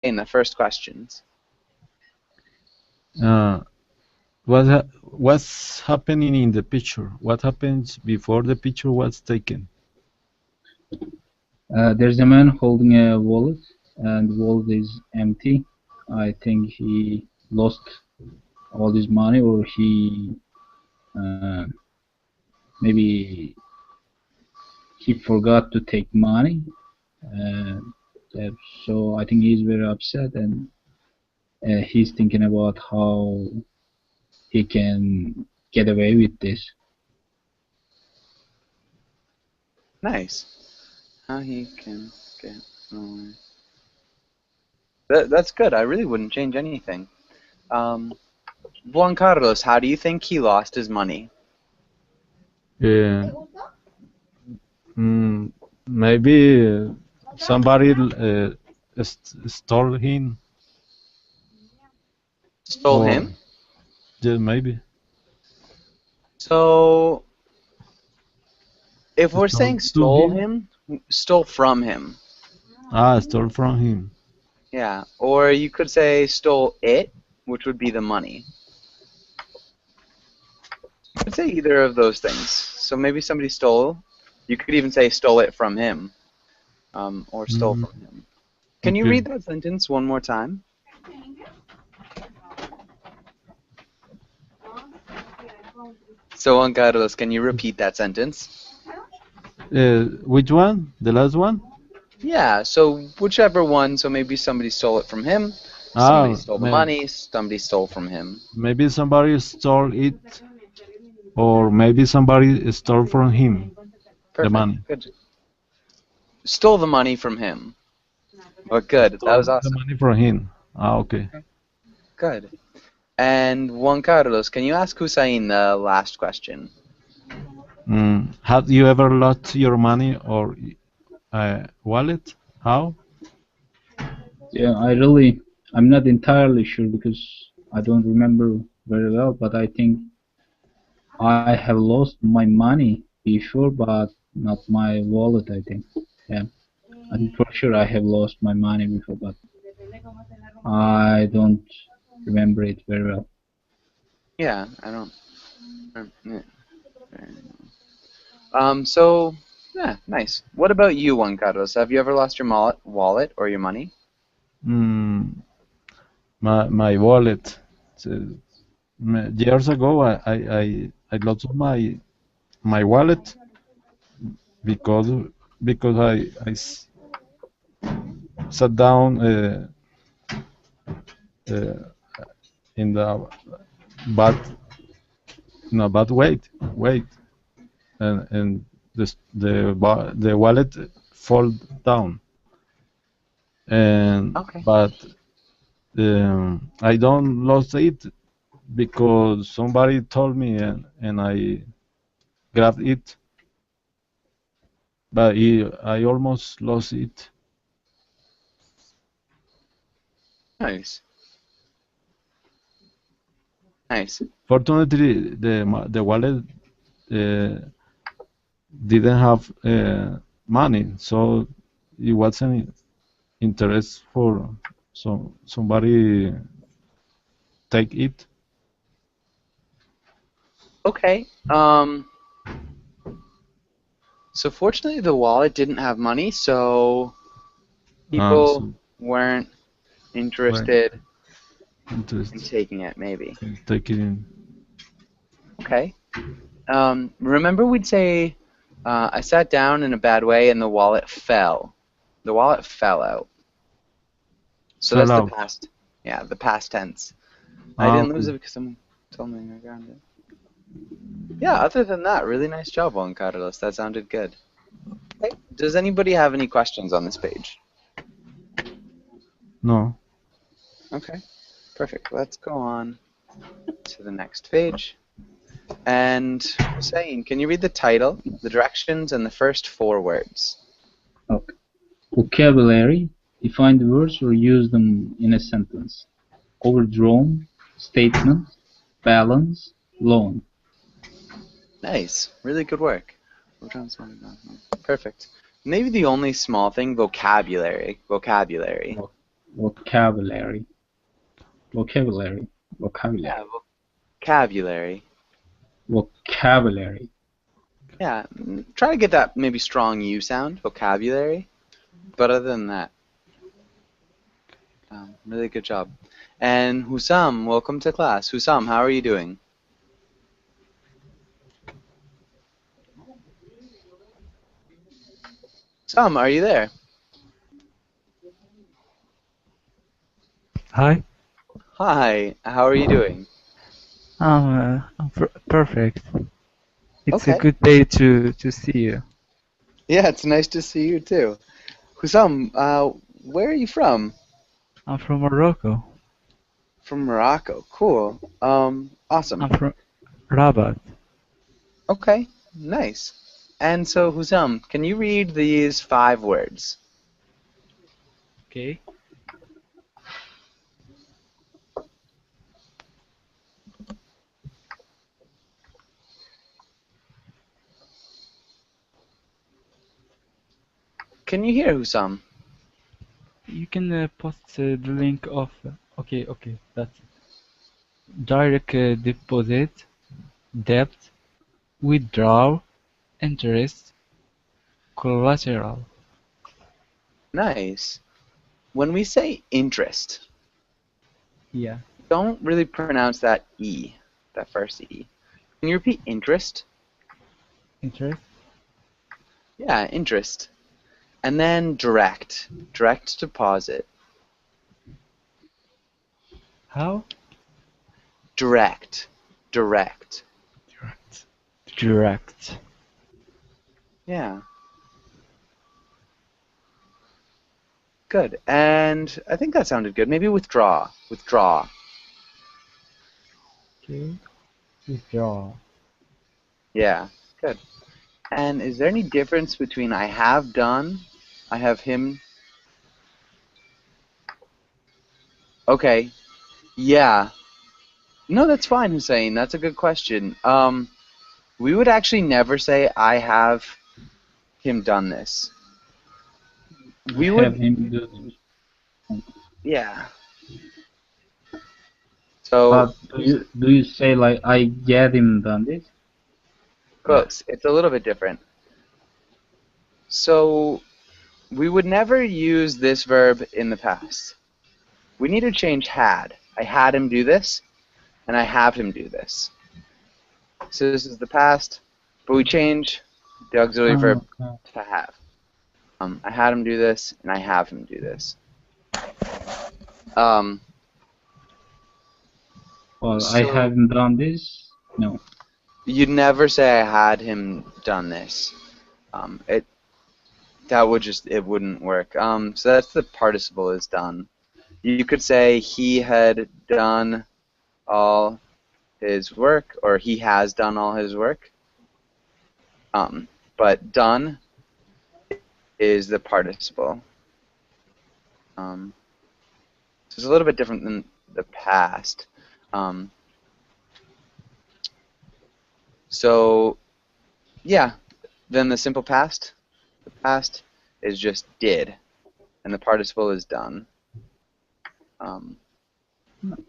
in the first questions. What's happening in the picture? What happens before the picture was taken? There's a man holding a wallet, and the wallet is empty. I think he lost all his money, or he maybe he forgot to take money. So I think he's very upset, and he's thinking about how he can get away with this. Nice. How he can get away. That's good. I really wouldn't change anything. Juan Carlos, how do you think he lost his money? Maybe somebody stole him. Stole him? Yeah, maybe. So, if we're saying stole him, stole from him. Stole from him. Yeah, or you could say stole it, which would be the money. You could say either of those things. So maybe somebody stole. You could even say stole it from him, or stole from him. Can you read that sentence one more time? So, Juan Carlos, can you repeat that sentence? Which one? The last one? Yeah, so whichever one. So maybe somebody stole it from him, somebody stole the money, somebody stole from him. Maybe somebody stole it, or maybe somebody stole from him. Perfect. The money. Good. Stole the money from him. But good. That was awesome. The money from him. Okay. Good. And Juan Carlos, can you ask Hussein the last question? Have you ever lost your money or wallet? How? Yeah, I'm not entirely sure because I don't remember very well, but I think I have lost my money before, but not my wallet, I think. Yeah, I'm for sure I have lost my money before, but I don't remember it very well. Yeah, I don't. So, yeah, nice. What about you, Juan Carlos? Have you ever lost your wallet or your money? My wallet. Years ago, I lost my wallet because I sat down in the bad wait, and the wallet fall down, and but I don't lost it because somebody told me, and I grabbed it, but I almost lost it. Nice. Nice. Fortunately, the wallet didn't have money, so it wasn't interest for somebody take it. Okay. So fortunately, the wallet didn't have money, so people weren't interested in taking it, maybe. Take it in. Okay. Remember we'd say, I sat down in a bad way and the wallet fell. The wallet fell out. So that's the past. Yeah, the past tense. I didn't lose it because someone told me I grounded it. Yeah, other than that, really nice job, Juan Carlos. That sounded good. Okay. Does anybody have any questions on this page? No. Okay, perfect. Let's go on to the next page. And Hussein, can you read the title, the directions, and the first 4 words? Okay. Vocabulary. Define the words or use them in a sentence. Overdrawn, statement, balance, loan. Nice. Really good work. Perfect. Maybe the only small thing, vocabulary. Vocabulary. vocabulary. Vocabulary. Vocabulary. Yeah, vocabulary. Vocabulary. Yeah, try to get that maybe strong U sound, vocabulary. But other than that, really good job. And Husam, welcome to class. Husam, how are you doing? Husam, are you there? Hi. Hi, how are you doing? I'm perfect. It's a Okay. good day to see you. Yeah, it's nice to see you too. Husam, where are you from? I'm from Morocco. From Morocco. Cool. Awesome. I'm from Rabat. Okay, nice. And so, Husam, can you read these 5 words? Okay. Can you hear Husam? You can post the link of. Okay, that's it. Direct deposit, debt, withdraw, interest, collateral. Nice. When we say interest, Yeah. don't really pronounce that E, that first E. Can you repeat interest? Interest. Yeah, interest. And then direct deposit. How? Direct. Direct. Yeah. Good. And I think that sounded good. Maybe withdraw. Okay. Withdraw. Yeah, good. And is there any difference between I have done, I have him? Okay. Yeah. No, that's fine, Hussein. That's a good question. We would actually never say I have him done this. We Have would, him do. yeah. So But do you say like I get him done this? close. It's a little bit different. So we would never use this verb in the past. We need to change had. I had him do this, and I have him do this. So this is the past, but we change the auxiliary verb Okay. to have. I had him do this, and I have him do this. Well, I So- haven't done this. No. You'd never say I had him done this. It wouldn't work. So that's the participle is done. You could say he had done all his work, or he has done all his work. But done is the participle. So it's a little bit different than the past. So, yeah, then the simple past. The past is just did, and the participle is done.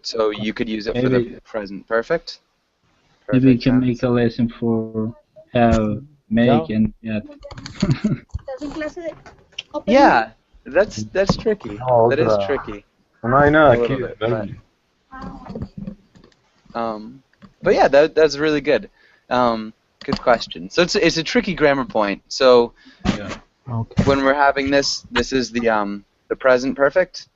So you could use it for Maybe- the present perfect. Maybe we Perfect can tense. make a lesson for have, make, Yeah. and get. Yeah, that's tricky. No, That is otra. tricky. No hay nada A aquí. little bit, Bernie. But yeah, that's really good. Good question. So it's a tricky grammar point. So Yeah. Okay. when we're having this is the present perfect.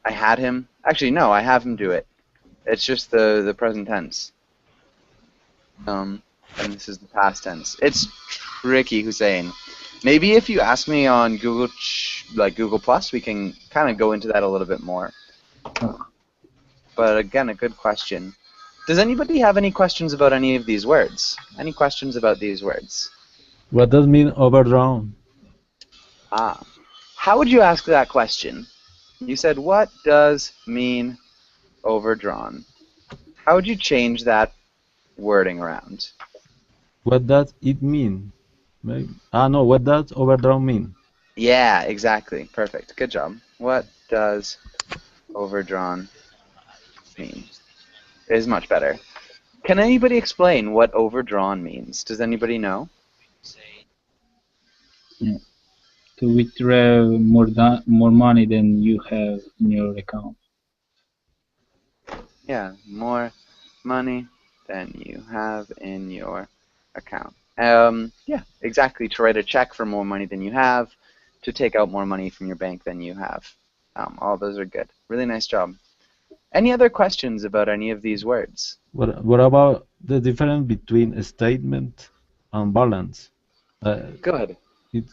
I had him. Actually, no, I have him do it. It's just the present tense. And this is the past tense. It's tricky, Hussein. Maybe if you ask me on Google, Google Plus, we can kind of go into that a little bit more. But again, a good question. Does anybody have any questions about any of these words? Any questions about these words? What does mean overdrawn? How would you ask that question? You said, what does mean overdrawn? How would you change that wording around? What does it mean? No. What does overdrawn mean? Yeah, exactly. Perfect. Good job. What does overdrawn mean? It is much better. Can anybody explain what overdrawn means? Does anybody know? Yeah. To withdraw more money than you have in your account. Yeah, more money than you have in your account. Yeah, exactly. To write a check for more money than you have, to take out more money from your bank than you have. All those are good. Really nice job. Any other questions about any of these words? What about the difference between a statement and balance? Uh, Good. it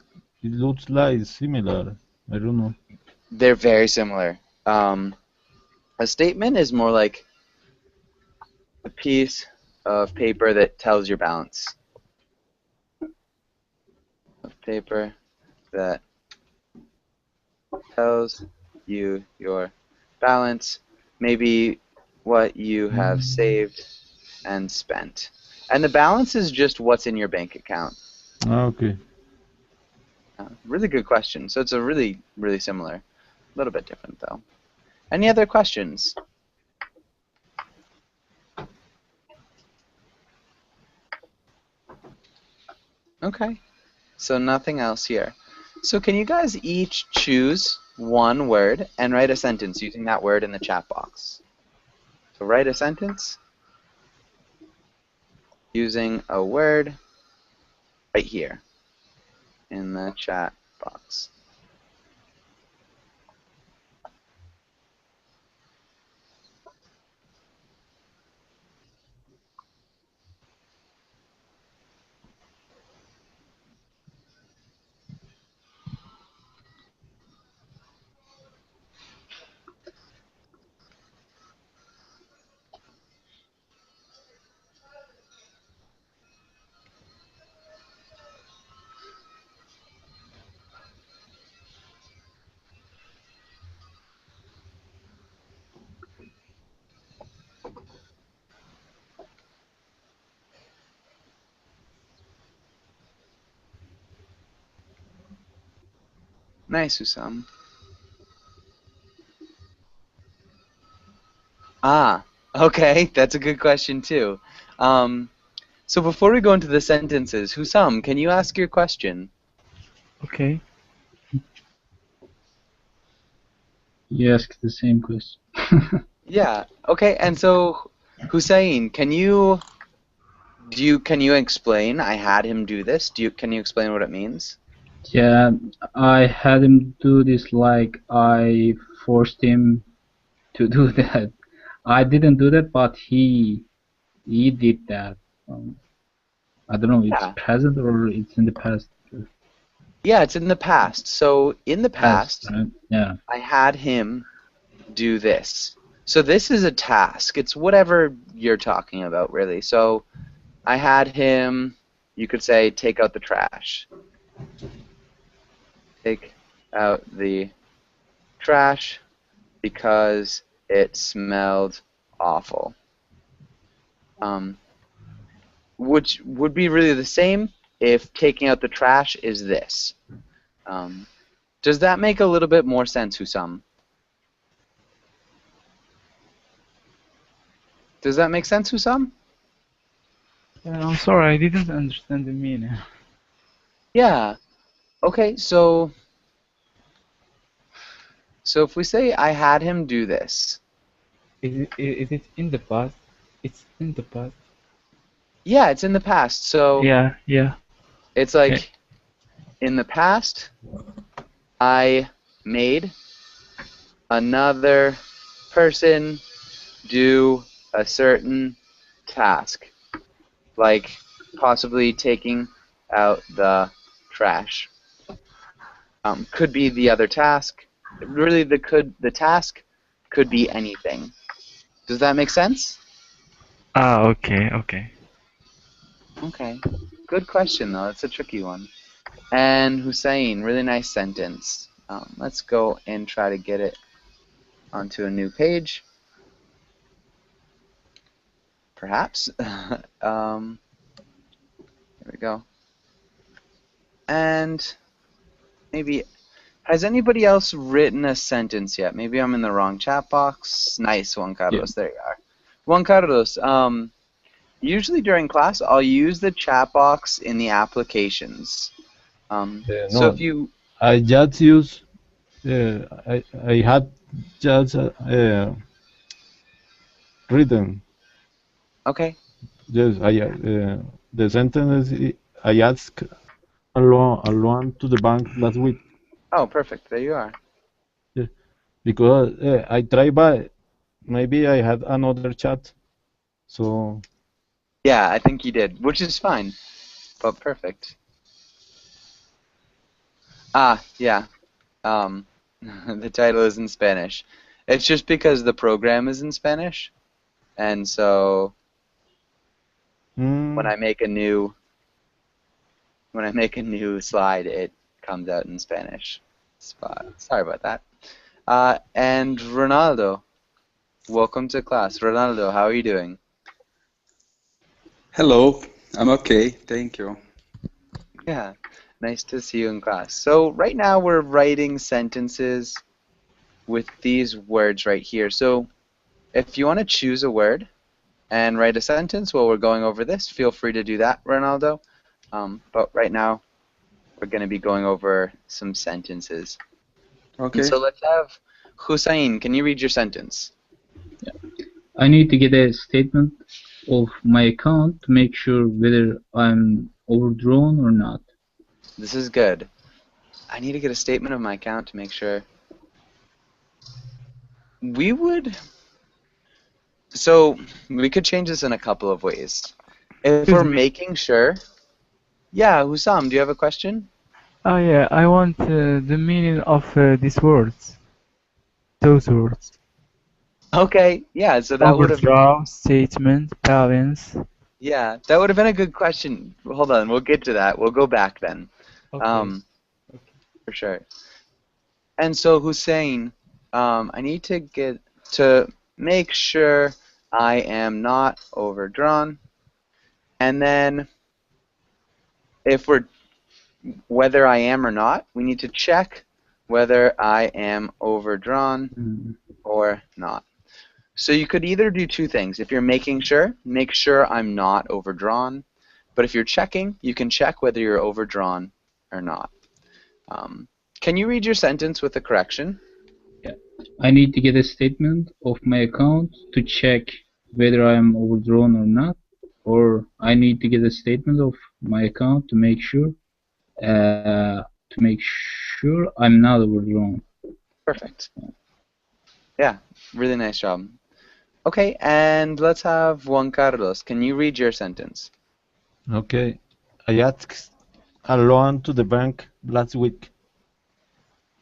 it looks like similar. I don't know. They're very similar. A statement is more like a piece of paper that tells your balance. Of paper that tells you your balance, maybe what you have saved and spent. And the balance is just what's in your bank account. Okay. Really good question. So it's a really, really similar. A little bit different, though. Any other questions? Okay. So nothing else here. So can you guys each choose one word and write a sentence using that word in the chat box? So write a sentence using a word right here in the chat box. Nice, Usam. Ah, okay, that's a good question too. Um, so before we go into the sentences, Husam, can you ask your question? Okay. You ask the same question. Yeah. Okay. And so, Hussein, can you explain? I had him do this. Can you explain what it means? Yeah, I had him do this like I forced him to do that. I didn't do that, but he did that. I don't know, it's Yeah. present or it's in the past. Yeah, it's in the past. So in the Past, past, right? Yeah. I had him do this. So this is a task. It's whatever you're talking about, really. So I had him, you could say, take out the trash. Take out the trash because it smelled awful. Which would be really the same if taking out the trash is this. Does that make a little bit more sense, Husam? Does that make sense, Husam? I'm sorry, I didn't understand the meaning. Yeah. Okay, so if we say I had him do this. Is it in the past? It's in the past. Yeah, it's in the past. So Yeah. it's like in the past I made another person do a certain task, like possibly taking out the trash. Could be the other task. Really, the task could be anything. Does that make sense? Okay. Okay. Good question, though. It's a tricky one. And Hussein, really nice sentence. Let's go and try to get it onto a new page. Perhaps. Here we go. And maybe has anybody else written a sentence yet? Maybe I'm in the wrong chat box. Nice, Juan Carlos. There you are. Juan Carlos, usually during class, I'll use the chat box in the applications. So No, if you... I just use. I had just written. Okay. Yes, the sentence I asked a loan to the bank last week. Oh, perfect. There you are. Yeah, because I tried, but maybe I had another chat. So Yeah, I think you did, which is fine, but perfect. Ah, yeah. The title is in Spanish. It's just because the program is in Spanish, and so when I make a new slide, it comes out in Spanish. Sorry about that. And Ronaldo, welcome to class. Ronaldo, how are you doing? Hello, I'm okay, thank you. Yeah, nice to see you in class. So right now we're writing sentences with these words right here. So if you want to choose a word and write a sentence while we're going over this, feel free to do that, Ronaldo. But right now we're going to be going over some sentences. Okay. And so let's have Hussein. Can you read your sentence? I need to get a statement of my account to make sure whether I'm overdrawn or not. This is good. I need to get a statement of my account to make sure. So we could change this in a couple of ways. If we're making sure. Yeah, Hussam, do you have a question? Oh yeah, I want the meaning of these words. Those words. Okay, yeah, so that would have... Overdraw, statement, balance. Yeah, that would have been a good question. Hold on, we'll get to that. We'll go back then. Okay. For sure. And so Hussein, I need to get to make sure I am not overdrawn. And then whether I am or not, we need to check whether I am overdrawn or not. So you could either do two things. If you're making sure, make sure I'm not overdrawn. But if you're checking, you can check whether you're overdrawn or not. Can you read your sentence with a correction? Yeah. I need to get a statement of my account to check whether I am overdrawn or not, or I need to get a statement of my account to make sure I'm not overdrawn. Perfect. Yeah, really nice job. Okay, and let's have Juan Carlos. Can you read your sentence? okay, I asked a loan to the bank last week.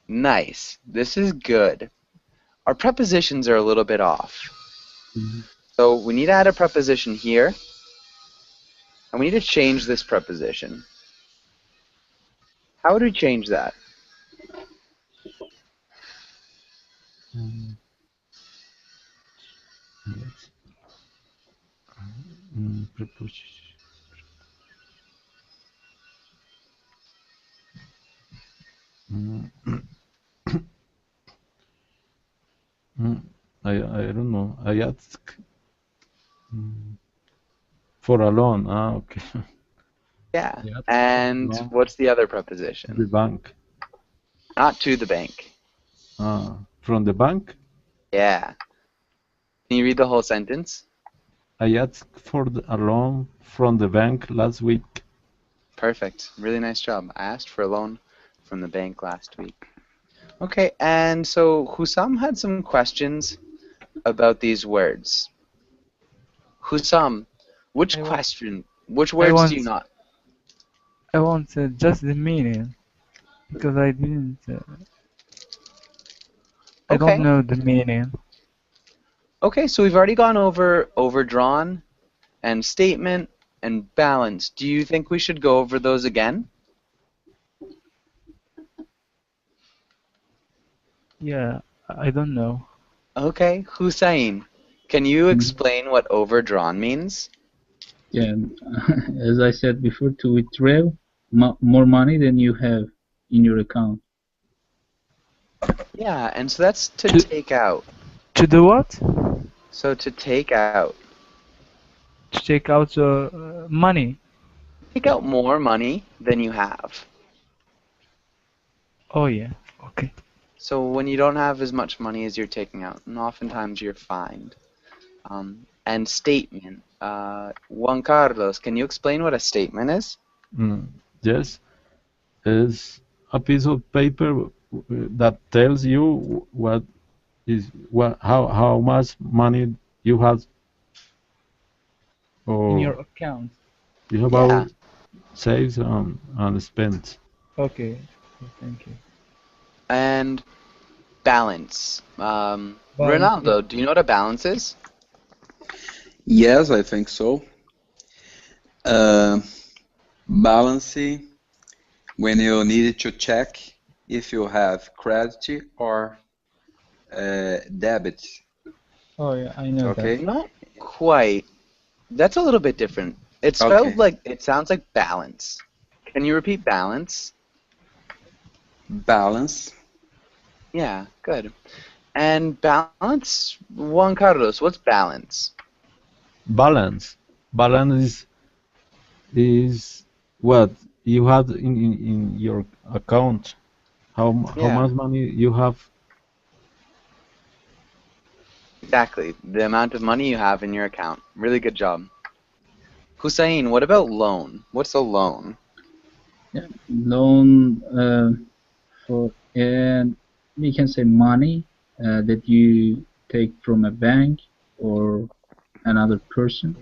Nice. This is good. Our prepositions are a little bit off. So we need to add a preposition here, and we need to change this preposition. How would we change that? I don't know. I asked for a loan. Okay. Yeah. Yeah, And no. what's the other preposition? The bank. Not to the bank. From the bank? Yeah. Can you read the whole sentence? I asked for a loan from the bank last week. Perfect. Really nice job. I asked for a loan from the bank last week. Okay, and so Hussam had some questions about these words. Hussam, which words do you not? I want just the meaning, because I didn't. I don't know the meaning. Okay, so we've already gone over overdrawn and statement and balance. Do you think we should go over those again? Yeah, I don't know. Okay, Hussein, can you explain what overdrawn means? Yeah, as I said before, to withdraw more money than you have. in your account. Yeah, and so that's to To- take out. To do what? So to take out. To take out the money. Take out more money than you have. Oh yeah. Okay. So when you don't have as much money as you're taking out, and oftentimes you're fined. And statement. Juan Carlos, can you explain what a statement is? Yes, it's a piece of paper that tells you how much money you have In or your account. you have Yeah. saved and spent. Okay. Thank you. And balance. Balance, Ronaldo, do you know what a balance is? Yes, I think so. Balancing when you need to check if you have credit or debit. Oh yeah, I know that. Okay. Not quite. That's a little bit different. It's spelled Okay. like, it sounds like balance. Can you repeat balance? Balance. Yeah, good. And balance, Juan Carlos, what's balance? Balance. Balance is what you have in your account. How Yeah. much money you have. Exactly. The amount of money you have in your account. Really good job. Hussein, what about loan? What's a loan? Yeah. Loan for we can say money that you take from a bank or another person,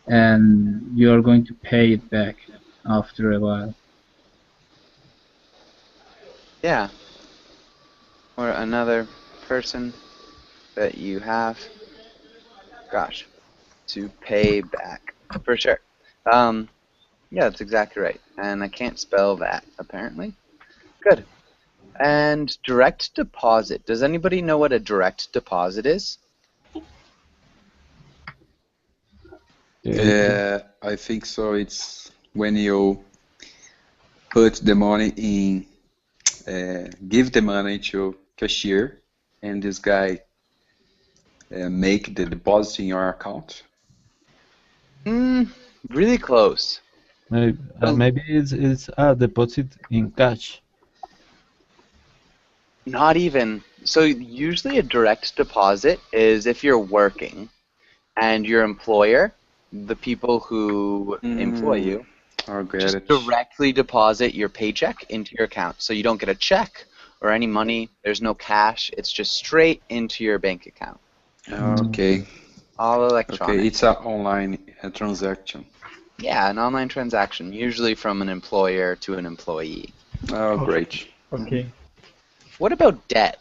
and you are going to pay it back after a while. Yeah. Or another person that you have, gosh, to pay back. For sure. Yeah, that's exactly right. And I can't spell that, apparently. Good. And direct deposit. Does anybody know what a direct deposit is? I think so. It's when you put the money in, give the money to cashier, and this guy make the deposit in your account. Really close. Maybe it's a deposit in cash. Not even. So usually a direct deposit is if you're working and your employer, the people who employ you, I get just it. directly deposit your paycheck into your account. So you don't get a check or any money. There's no cash. It's just straight into your bank account. Okay. All electronic. Okay, it's an online transaction. Yeah, an online transaction, usually from an employer to an employee. Oh, great. Okay. What about debt?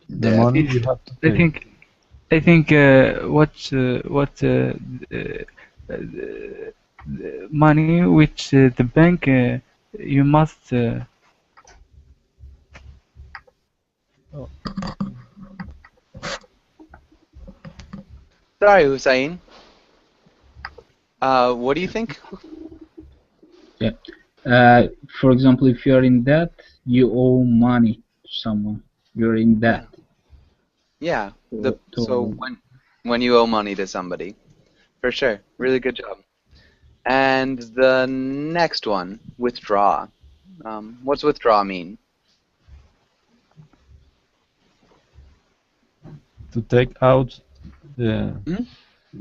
The money you have to pay. I think money which the bank you must Sorry, Hussein. What do you think? Yeah. For example, if you are in debt, you owe money to someone. You're in debt. Yeah. To- So when you owe money to somebody, for sure. Really good job. And the next one, withdraw. What's withdraw mean? To take out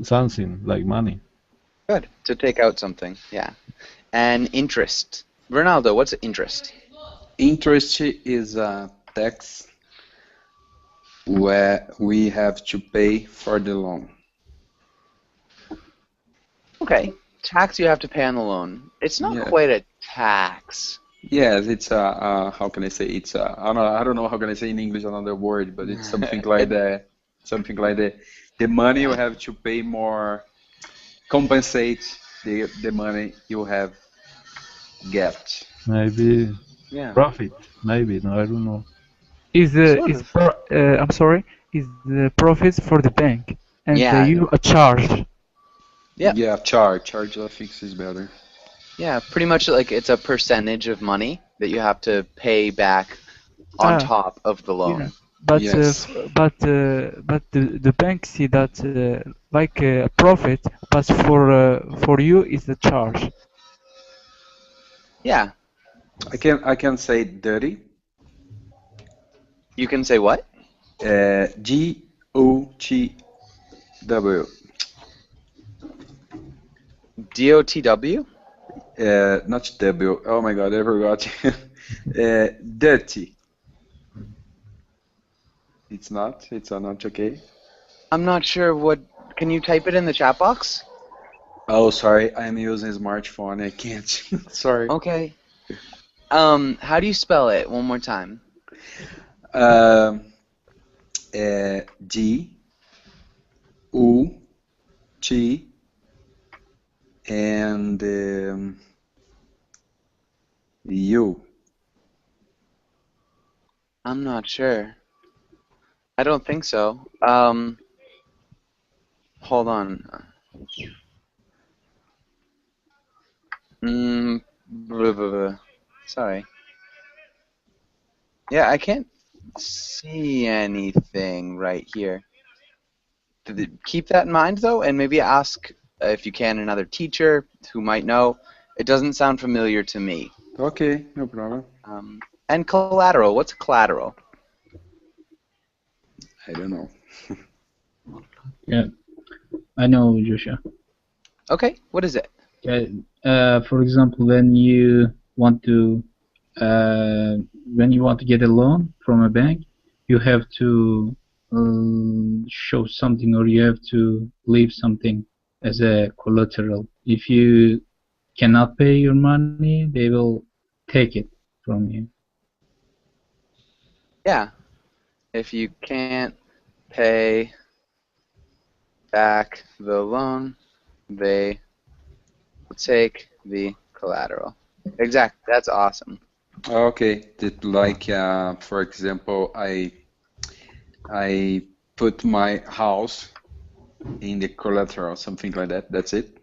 something like money. Good. To take out something. Yeah. And interest. Ronaldo, what's interest? Interest is a tax where we have to pay for the loan. Okay. Tax you have to pay on the loan. It's not Yeah. quite a tax. Yes, it's a how can I say? It's a I don't know how can I say in English another word, but it's something like that. Something like that. The money you have to pay more, compensate the money you have get. Maybe Yeah. profit. Maybe, no, I don't know. I'm sorry, is the profits for the bank and Yeah. you a charge. Yeah. Yeah, charge I think is better. Yeah, pretty much like it's a percentage of money that you have to pay back on Ah, top of the yeah. loan. Yes. But the bank see that like a profit, but for you it's a charge. Yeah. I can say dirty. You can say what? GOTW. DOTW? Not W. Oh my God, I forgot. Dirty. It's not. It's not okay. I'm not sure what. Can you type it in the chat box? Oh, sorry. I'm using a smartphone. I can't. Sorry. Okay. How do you spell it? One more time. Um, G U T and U. I'm not sure. I don't think so. Hold on. Blah, blah, blah. Sorry. Yeah, I can't see anything right here. Keep that in mind, though, and maybe ask, if you can, another teacher who might know. It doesn't sound familiar to me. Okay, no problem. And collateral. What's collateral? I don't know. Yeah, I know, Joshua. Okay, what is it? For example, when you want to get a loan from a bank, you have to show something, or you have to leave something as a collateral. If you cannot pay your money, they will take it from you. Yeah. If you can't pay back the loan, they will take the collateral. Exactly. That's awesome. Okay, like for example, I put my house in the collateral, something like that. That's it.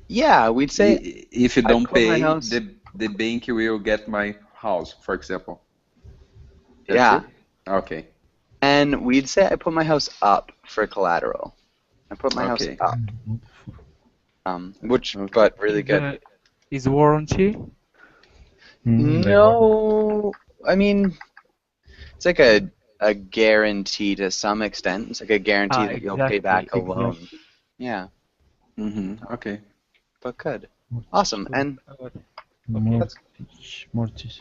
Yeah, we'd say If you I don't put my pay, house. the bank will get my house, for example. That's Yeah, it? Okay. and we'd say I put my house up for collateral. I put my house Okay. up. Which, Okay. but really good. Is warranty? No, I mean, it's like a guarantee to some extent. It's like a guarantee that you'll pay back a loan. Yeah, Okay. but good. Awesome. And Mortgage.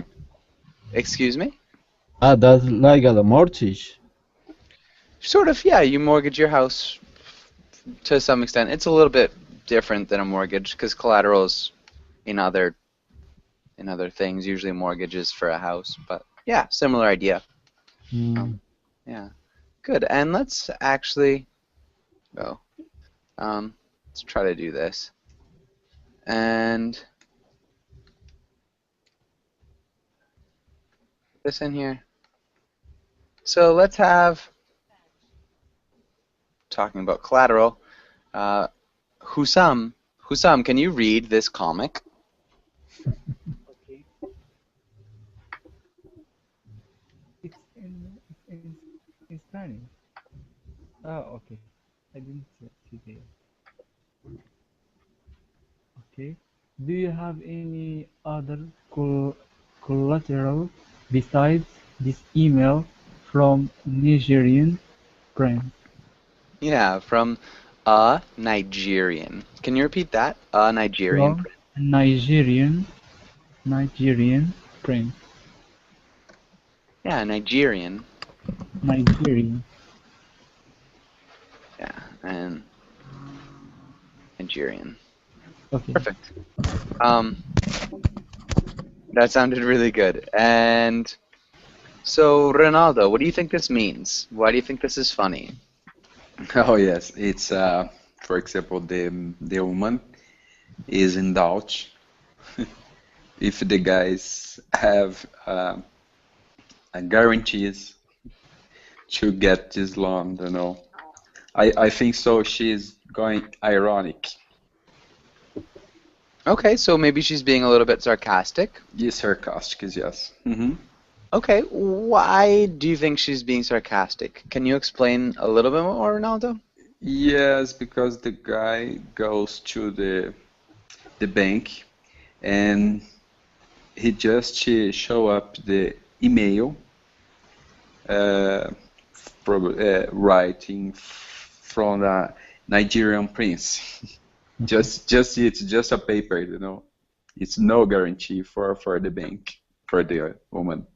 excuse me? That's like a mortgage. Sort of, yeah. You mortgage your house to some extent. It's a little bit different than a mortgage because collaterals in other things, usually mortgages for a house. But yeah, similar idea. Yeah, good. And let's actually go. Let's try to do this. And put this in here. So let's have, talking about collateral, Husam, can you read this comic? Okay. It's in Spanish. Oh, okay. I didn't see there. Okay. Do you have any other collateral besides this email from Nigerian friend? Yeah, from a Nigerian. Can you repeat that? A Nigerian. From Nigerian friend. Yeah, Nigerian. Nigerian. Yeah, and Nigerian. Okay. Perfect. That sounded really good. And so, Ronaldo, what do you think this means? Why do you think this is funny? Oh yes, it's for example, the woman is in doubt if the guys have guarantees to get this loan. I think so. She's going ironic. Okay, so maybe she's being a little bit sarcastic. Yes, sarcastic, yes. Mm-hmm. Okay, why do you think she's being sarcastic? Can you explain a little bit more, Ronaldo? Yes, because the guy goes to the bank and he just show up the email, uh, probably writing from the Nigerian prince. It's just a paper, you know. It's no guarantee for the bank, for the woman.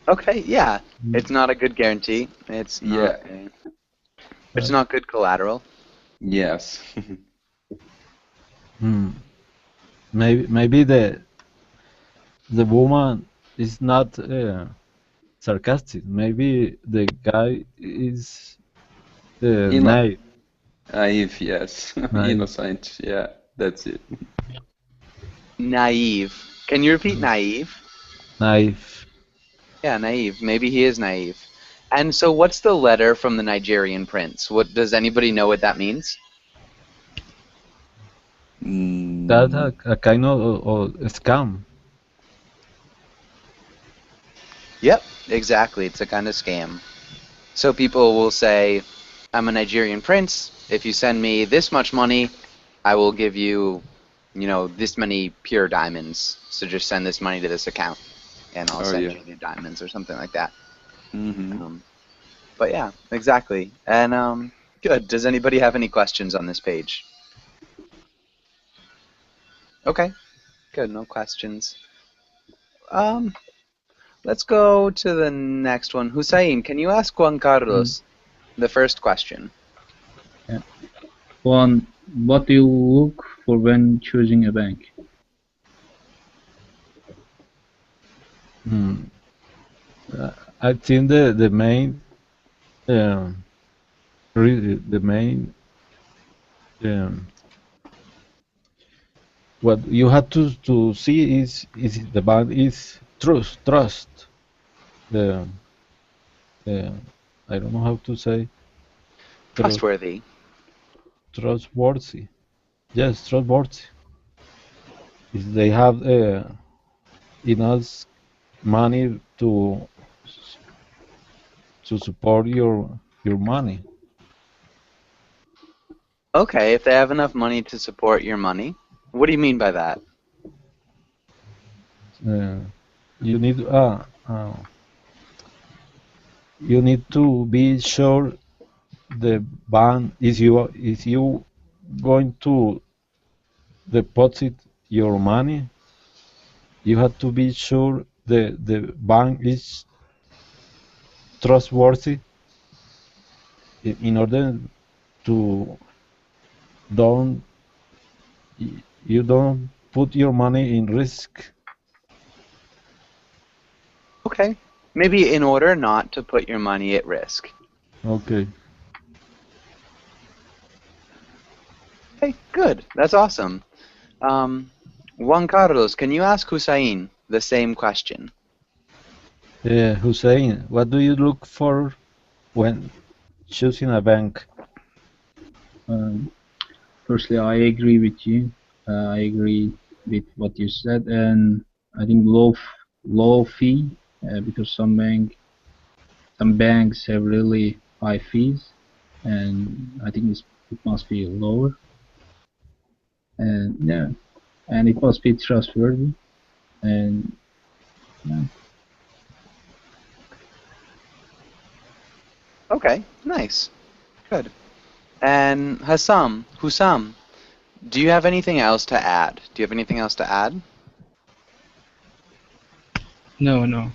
Okay, yeah. It's not a good guarantee. It's not Yeah. it's not good collateral. Yes. Hmm. Maybe the woman is not sarcastic. Maybe the guy is Inno naive. Naive, yes. Naive. Innocent, yeah, that's it. Naive. Can you repeat naive? Naive. Yeah, naive. Maybe he is naive. And so what's the letter from the Nigerian prince? What does anybody know what that means? That's Mm, a kind of scam. Yep, exactly. It's a kind of scam. So people will say, I'm a Nigerian prince. If you send me this much money, I will give you, this many pure diamonds. So just send this money to this account, and I'll oh send yeah. you the diamonds or something like that. Mm-hmm. But yeah, exactly. And good. Does anybody have any questions on this page? Okay, good. No questions. Um, let's go to the next one. Hussein, can you ask Juan Carlos the first question? Yeah. One, what do you look for when choosing a bank? Hmm. I think the main really the main um, what you have to see is the bank is trust the uh, I don't know how to say trust, Trustworthy. trustworthy. Yes, trustworthy. If they have enough money to support your money. Okay, if they have enough money to support your money. What do you mean by that? Uh, you need you need to be sure the bank is you going to deposit your money. You have to be sure the bank is trustworthy in order to don't you don't put your money in risk. Okay. Maybe in order not to put your money at risk. Okay. Okay, good. That's awesome. Juan Carlos, can you ask Hussein the same question? Hussein, what do you look for when choosing a bank? Um, Firstly, I agree with you. I agree with what you said, and I think low fee because some banks have really high fees, and I think it must be lower, and yeah, and it must be trustworthy, and yeah. Okay, nice. Good. And Hussam, do you have anything else to add? Do you have anything else to add? No.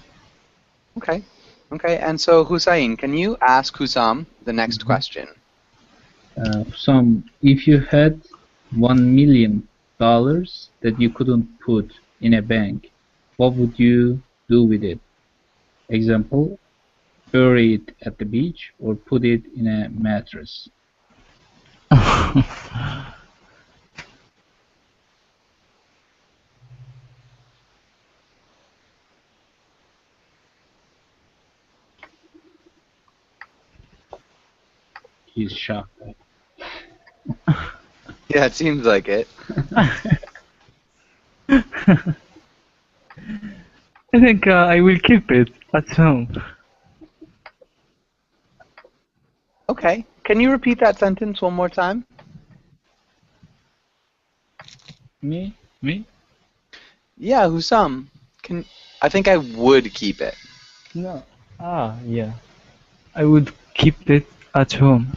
Okay. Okay, and so Hussein, can you ask Hussam the next question? If you had $1 million that you couldn't put in a bank, what would you do with it? Example, bury it at the beach or put it in a mattress. He's shocked. Yeah, it seems like it. I think I will keep it at home. Okay. Can you repeat that sentence one more time? Me? Me? Yeah, Husam. I think I would keep it. No. Yeah. I would keep it at home.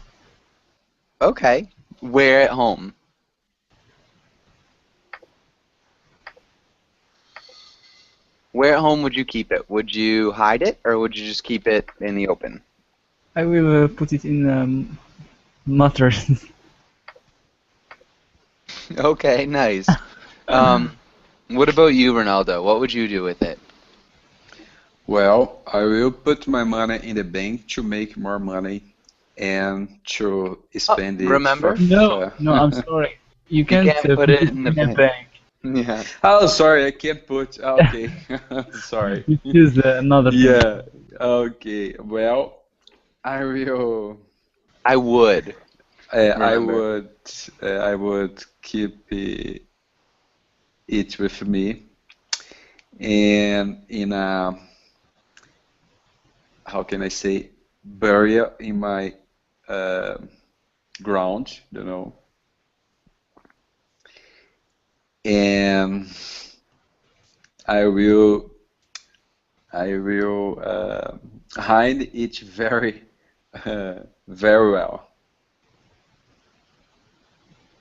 Okay. Where at home? Where at home would you keep it? Would you hide it, or would you just keep it in the open? I will put it in mattress. Okay, nice. What about you, Ronaldo? What would you do with it? Well, I will put my money in the bank to make more money and to spend it remember? for. No, no, I'm sorry. You You can't can't put put it it in the in a bank. bank. Yeah. Oh, sorry, I can't put. Okay, sorry. You choose another thing. Yeah. Okay. Well, I will. I would. I Remember. would. I would keep it with me, and in a, how can I say, burial in my uh, ground, you know, and I will. I will hide it very well.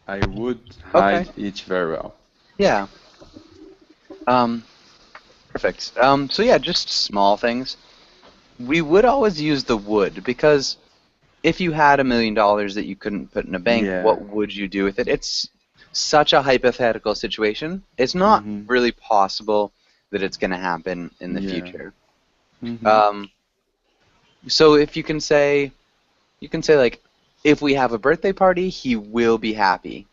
I would Okay. hide it very well. Yeah. Perfect. So yeah, just small things. We would always use the would because if you had $1 million that you couldn't put in a bank, Yeah. what would you do with it? It's such a hypothetical situation. It's not Mhm. really possible that it's going to happen in the Yeah. future. Mhm. So if you can say like, if we have a birthday party, he will be happy.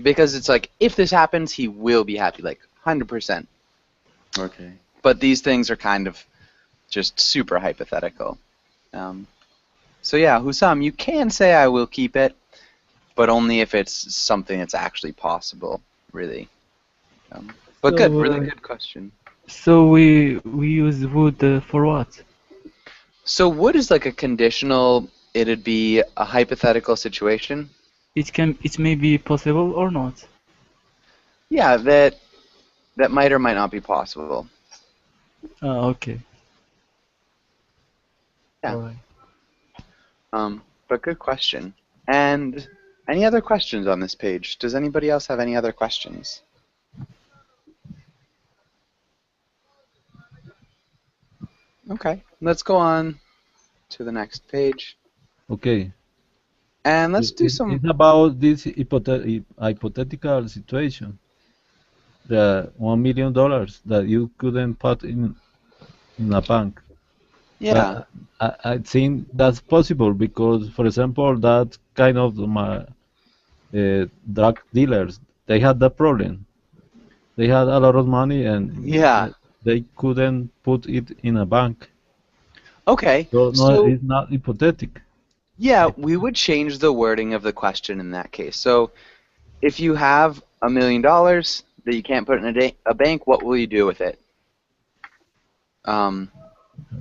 Because it's like, if this happens, he will be happy, like 100%. Okay. But these things are kind of just super hypothetical. So yeah, Husam, you can say I will keep it, but only if it's something that's actually possible, really. But good, So, really good question. so we use wood for what? So would is like a conditional, it'd be a hypothetical situation. It may be possible or not. Yeah, that might or might not be possible. Okay. Yeah. Alright. But good question. And any other questions on this page? Does anybody else have any other questions? Okay, let's go on to the next page. Okay. And let's do some. It's about this hypothetical situation. The $1 million that you couldn't put in a bank. Yeah. But I think that's possible because, for example, that kind of drug dealers, they had that problem. They had a lot of money and Yeah. they couldn't put it in a bank. Okay. So no, So it's not hypothetical. yeah, we would change the wording of the question in that case. So if you have $1 million that you can't put in a bank, what will you do with it?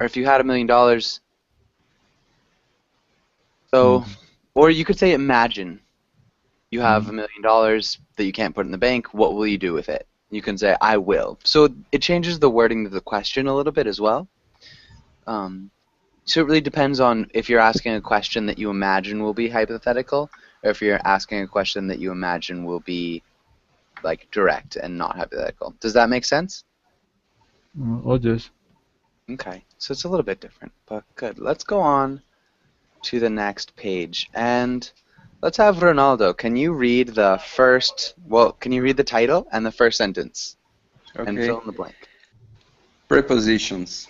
Or if you had $1 million, so, or you could say imagine you have $1 million that you can't put in the bank. What will you do with it? You can say I will. So it changes the wording of the question a little bit as well. So it really depends on if you're asking a question that you imagine will be hypothetical, or if you're asking a question that you imagine will be like direct and not hypothetical. Does that make sense? Oh, yes. Okay, so it's a little bit different, but good. Let's go on to the next page, and let's have Ronaldo. Can you read the first? Well, can you read the title and the first sentence, and Okay. fill in the blank? Prepositions.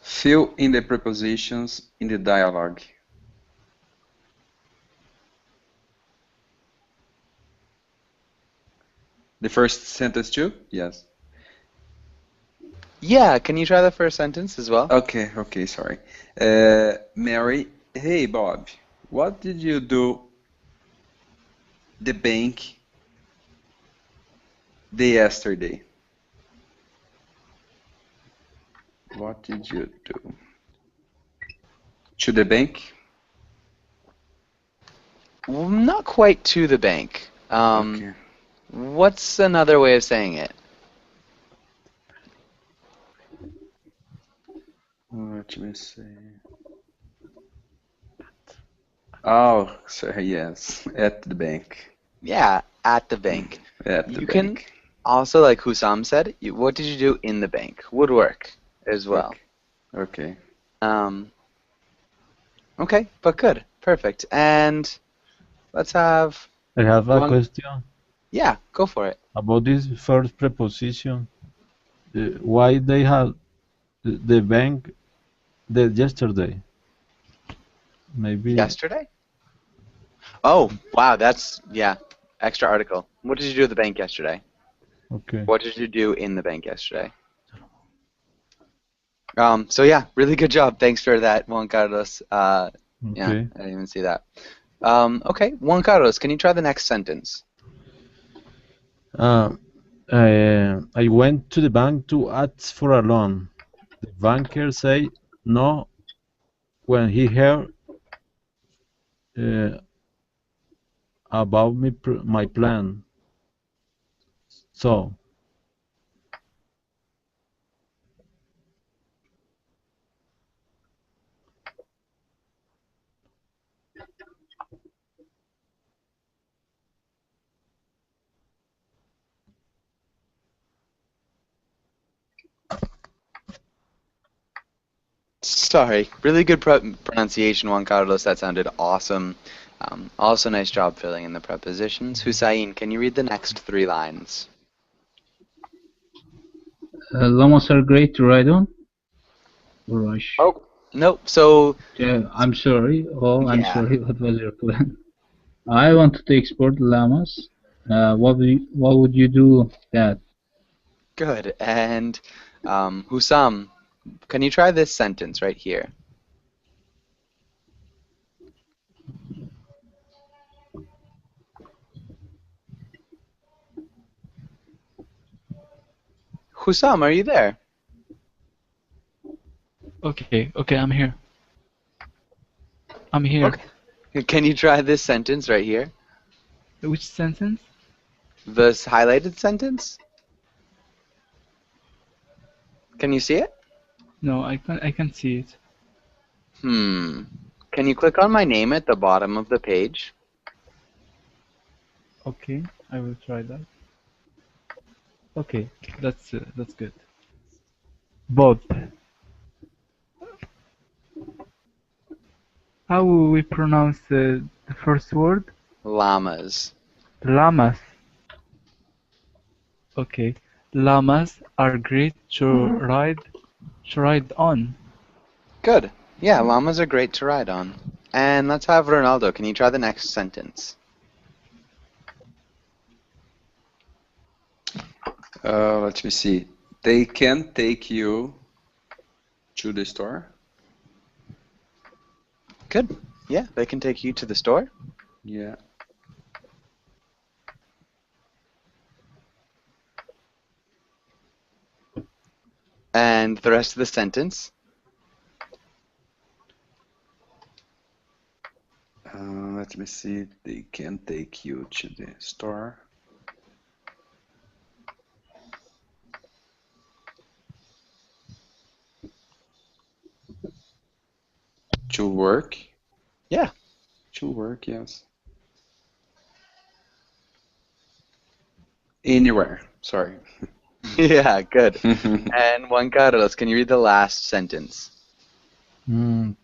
Fill in the prepositions in the dialogue. The first sentence too? Yes. Yeah, can you try the first sentence as well? Okay, sorry. Mary, hey Bob, what did you do the bank the yesterday? What did you do? To the bank? Well, not quite to the bank. Okay. What's another way of saying it? Let me see. Oh, so yes, at the bank. Yeah, at the bank. At the You can bank. also, like Hussam said, what did you do in the bank? Would work as well. Okay. Okay, but good. Perfect. And let's have I have a one. question Yeah, go for it. about this first preposition. Why they have the bank yesterday? Maybe. Yesterday? Oh, wow, yeah, extra article. What did you do at the bank yesterday? Okay. What did you do in the bank yesterday? So yeah, really good job. Thanks for that, Juan Carlos. Yeah, Okay. I didn't even see that. Okay, Juan Carlos, can you try the next sentence? I went to the bank to ask for a loan. The banker said no when he heard about my plan. So, Sorry, really good pronunciation, Juan Carlos. That sounded awesome. Also, nice job filling in the prepositions. Hussein, can you read the next 3 lines? Llamas are great to ride on. Rush. Oh, nope. So, Yeah, I'm sorry. Oh, I'm yeah. sorry. What was your plan? I wanted to export llamas. What would you do that? Good. And Hussam, can you try this sentence right here? Hussam, are you there? Okay, I'm here. I'm here. Okay. Can you try this sentence right here? Which sentence? This highlighted sentence? Can you see it? No, I can't see it. Can you click on my name at the bottom of the page? Okay, I will try that. Okay, that's good. Bob. How will we pronounce the first word? Llamas. Llamas. Okay, llamas are great to ride on. Good. Yeah, llamas are great to ride on. And let's have Ronaldo. Can you try the next sentence? Let me see. They can take you to the store. Good. Yeah, they can take you to the store. Yeah. And the rest of the sentence. Let me see. They can take you to the store. To work? Yeah. To work, yes. Anywhere, sorry. Yeah, good. And Juan Carlos, can you read the last sentence?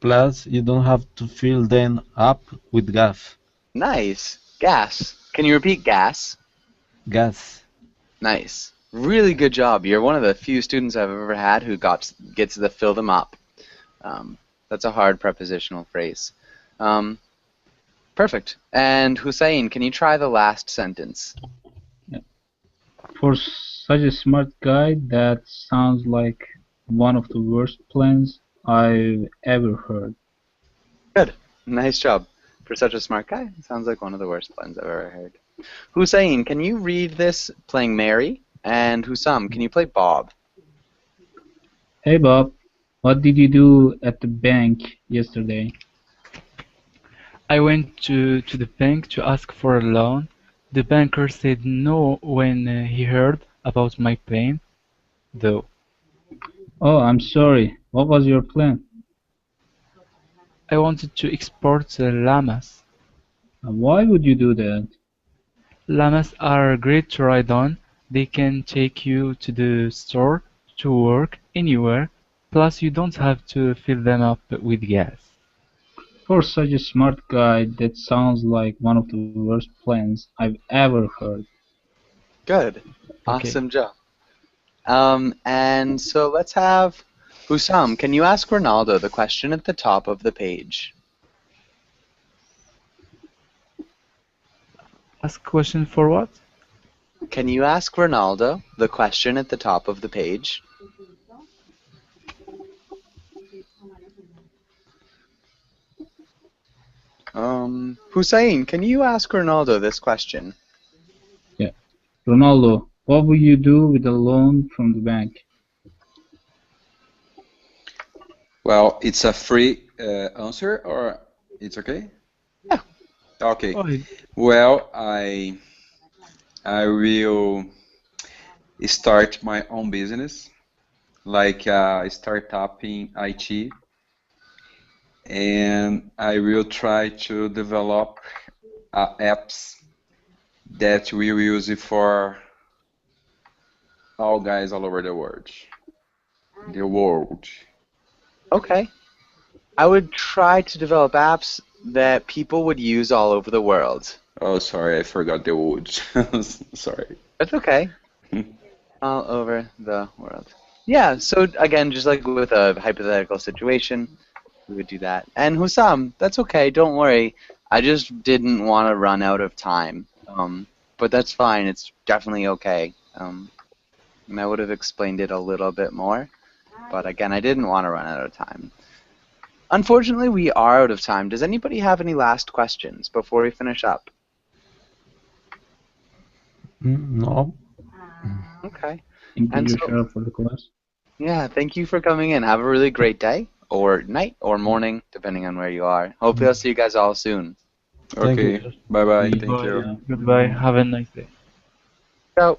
plus, you don't have to fill them up with gas. Nice. Gas. Can you repeat gas? Gas. Nice. Really good job. You're one of the few students I've ever had who gets the fill them up. That's a hard prepositional phrase. Perfect. And Hussein, can you try the last sentence? For such a smart guy, that sounds like one of the worst plans I've ever heard. Good. Nice job. For such a smart guy, sounds like one of the worst plans I've ever heard. Hussein, can you read this playing Mary? And Hussam, can you play Bob? Hey Bob, What did you do at the bank yesterday? I went to the bank to ask for a loan. The banker said no when he heard about my plan, though. Oh, I'm sorry. What was your plan? I wanted to export llamas. Why would you do that? Llamas are great to ride on. They can take you to the store, to work, anywhere. Plus, you don't have to fill them up with gas. For such a smart guy, that sounds like one of the worst plans I've ever heard. Good. Okay. Awesome job. And so let's have Hussam. Can you ask Ronaldo the question at the top of the page? Ask question for what? Can you ask Ronaldo the question at the top of the page? Hussein, can you ask Ronaldo this question? Yeah. Ronaldo, what will you do with a loan from the bank? Well, it's a free answer, or it's okay? Yeah. Okay. Oh, Well, I will start my own business, like a startup in IT, and I will try to develop apps that we will use it for all guys all over the world. The world. Okay. I would try to develop apps that people would use all over the world. Oh, sorry, I forgot the world. Sorry. That's okay. All over the world. Yeah, so again, just like with a hypothetical situation, we would do that. And Hussam, that's okay, don't worry. I just didn't want to run out of time. But that's fine, it's definitely okay. And I would have explained it a little bit more. But again, I didn't want to run out of time. Unfortunately, we are out of time. Does anybody have any last questions before we finish up? No. Okay. Thank And you, so- Joshua, for the class. Yeah, thank you for coming in. Have a really great day, or night, or morning, depending on where you are. Hopefully I'll see you guys all soon. Thank Okay. you. Bye bye. Yeah. Thank you. Yeah. goodbye. Have a nice day. Ciao.